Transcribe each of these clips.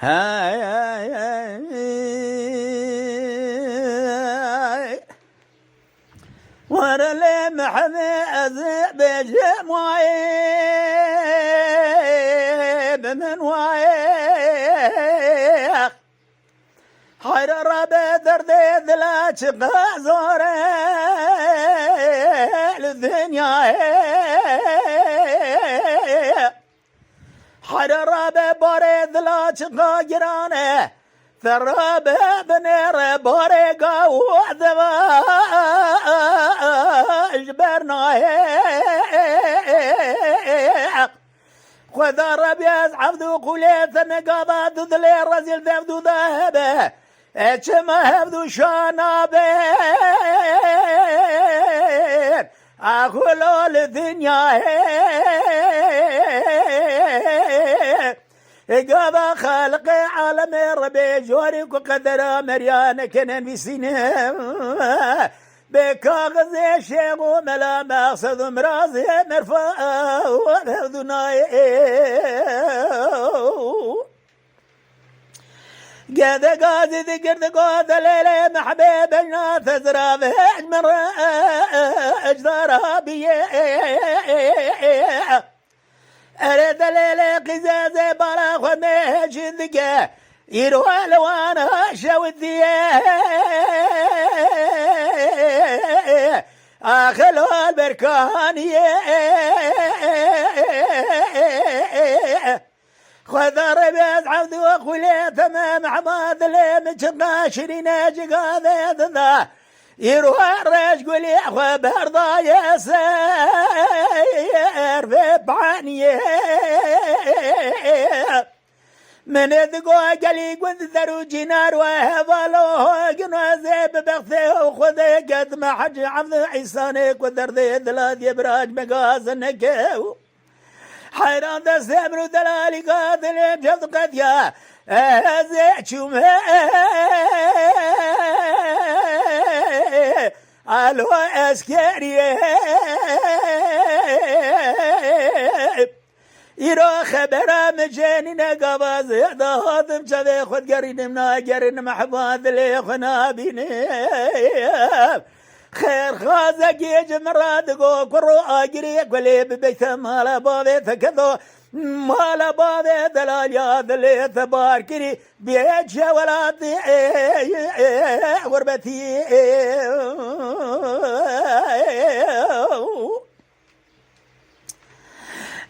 هاي ورلي محمد بجمعي من وايق حير ربي دردي دلاتش غازوري للدنيا حير ربي باري دلاتش غاجراني ثربي بنير باري قاوة جبرنا خذ ربي عبدو قوليت نقاضات ذلي رزيل ذبدو ذهبه اتشما هبدو شانابين اخولو للدنيا قضى خلق عالم ربي جوريك وقدر مريان كنن في سنين بكاغذ شيخ وملا مقصد مرازي مرفا وذناي قد قاد ذكر قاد ليلة محبيبنا تزراب اجمر اجدارها بيه اريد ليلة قزازة بلا خميش ذكا يروى لوانا شاودي اخلو البركانية خذ ربيز عبد وخولي تمام حماد لي متشقاشرين جقاذي ذا يروى الريش قولي خبر ضايا سير في بعانية من ذقوا قلي قد ذرو جنار وهضلوه قنوا زيب بغثه وخذي قد ما حج عبد عيسانك ودردي دلاد يبراج مقازنك حيران دستمر ودلالي قادل جفت قد يا ازيتشم الو اسكري يرو خبره مجاني نقباز هذم شذي خد قرين منا قرين محباد لي خنابيني خير خازق يجم رادقو كرو اجري قلي ببيت مالا بابي تكذو مالا بابي دلال يا دلي تباركري بيت شولاتي غربتي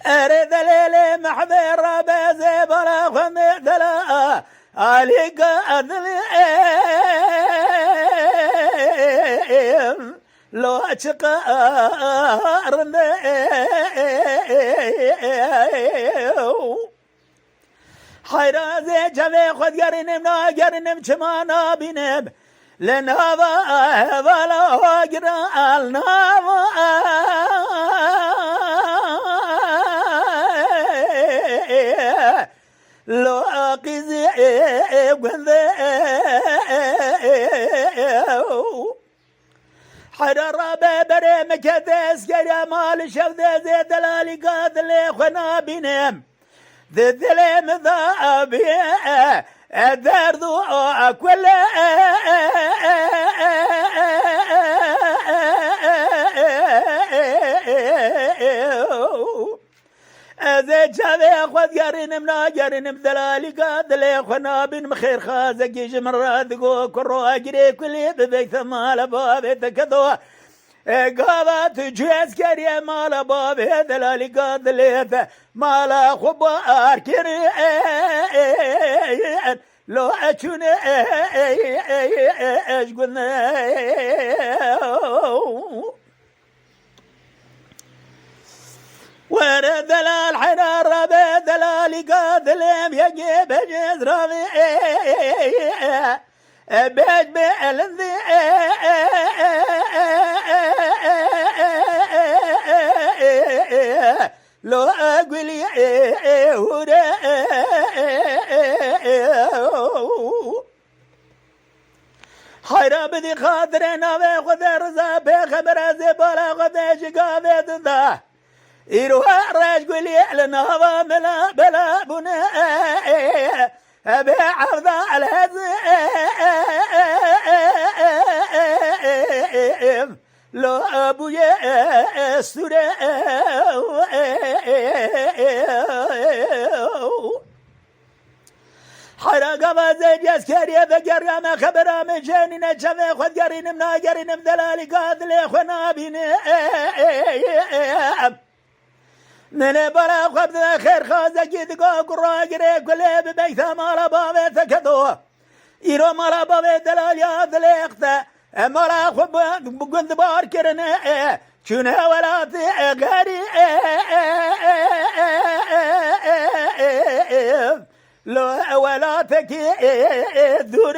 أريد ليلي محمي ربي زيبلا خمي دلا عليك أدلي لو أشقار حيرازي جميع خد قرنم نا قرنم شمانا بنم لنهضا بلا قرال نهضا لو أقزي قذي حرر ببري مكدس يا مال شوذ زي دلالي قادلي خنا بنم ذي ذلم ذابي الدردو كل ذي جابي خذ قرنم نا قرنم دلالي قادلي خنا بن مخير خازق يجي مراد قو كرو اجري كلي ببيت مال بابي تكذو قالت جيز كريا مال بابي دلالي قادلي مال خبار كري لو أشون ايش قلنا ورد دلال حنار ربي دلالي قادلم يجيب جيز ربي بيج بألذي لو أقول يهودا حيرا بدي خاطرنا بخذر زابي خبر زبالا خذش قابد ذا إروها راج قولي لنا وملا بلا بنا أبي عرض الهزيم لو أبويا السورة حرق بازيج يسكري بقرى ما خبر من جاني نشفي خد قرين منا قرين مدلالي قادلي خنا بيني من بلا خبز خير خازة جدقا قرى قري كل ببيت مالا بابي تكدو إيرو مالا بابي دلالي آدلي اختا مالا خب قند بار كرنا شنا ولاتي غاري لو ولاتك دور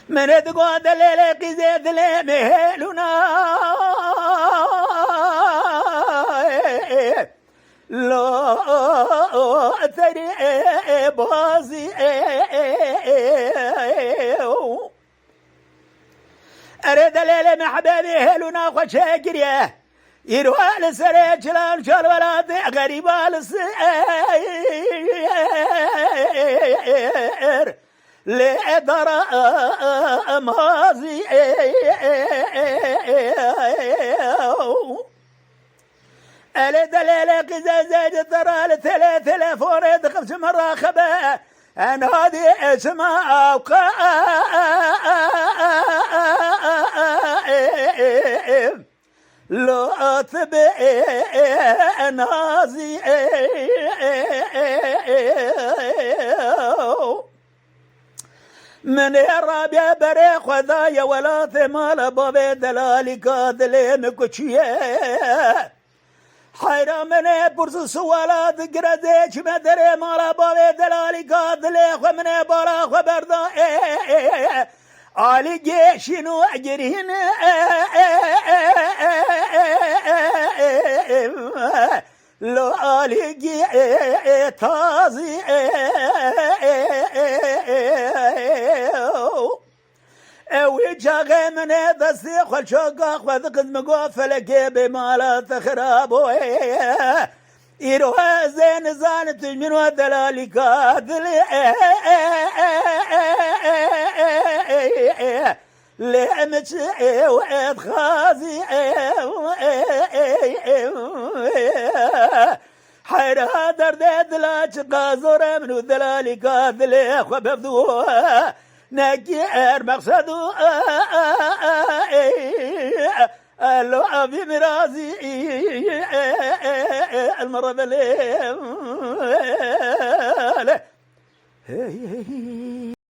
من تقعد الليلة قزيد لي مهلنا لو تري بازي أريد الليلة مع حبيبي هلونا وشاكريه يروح لسريج لان شال ولاد غريبة للسير لدرا مازي أريد الليلة قزازة ترى لتليفون يدخل مراقبة أنا هذه اسمها لو تبي نازي من الرابع بريق وذايا ولا ثمال بابي دلالي قادلين كوشيه حيرا من برس سوالات قرديش مدري مالا بابي دلالي قادلي ومن بارا وبردا علي جيشنو أجرين لو علي جي تازي وجاغي من دستي خل شوقاق وذقد مقوفل كيبي مالا تخرابو إيروها زين زانت من ودلالي قادلي لعمت وعد خازي حيرها دردد لا تقازر من ودلالي قادلي وببدوها نجير مقصدو لو أبي مرازي المرة بلي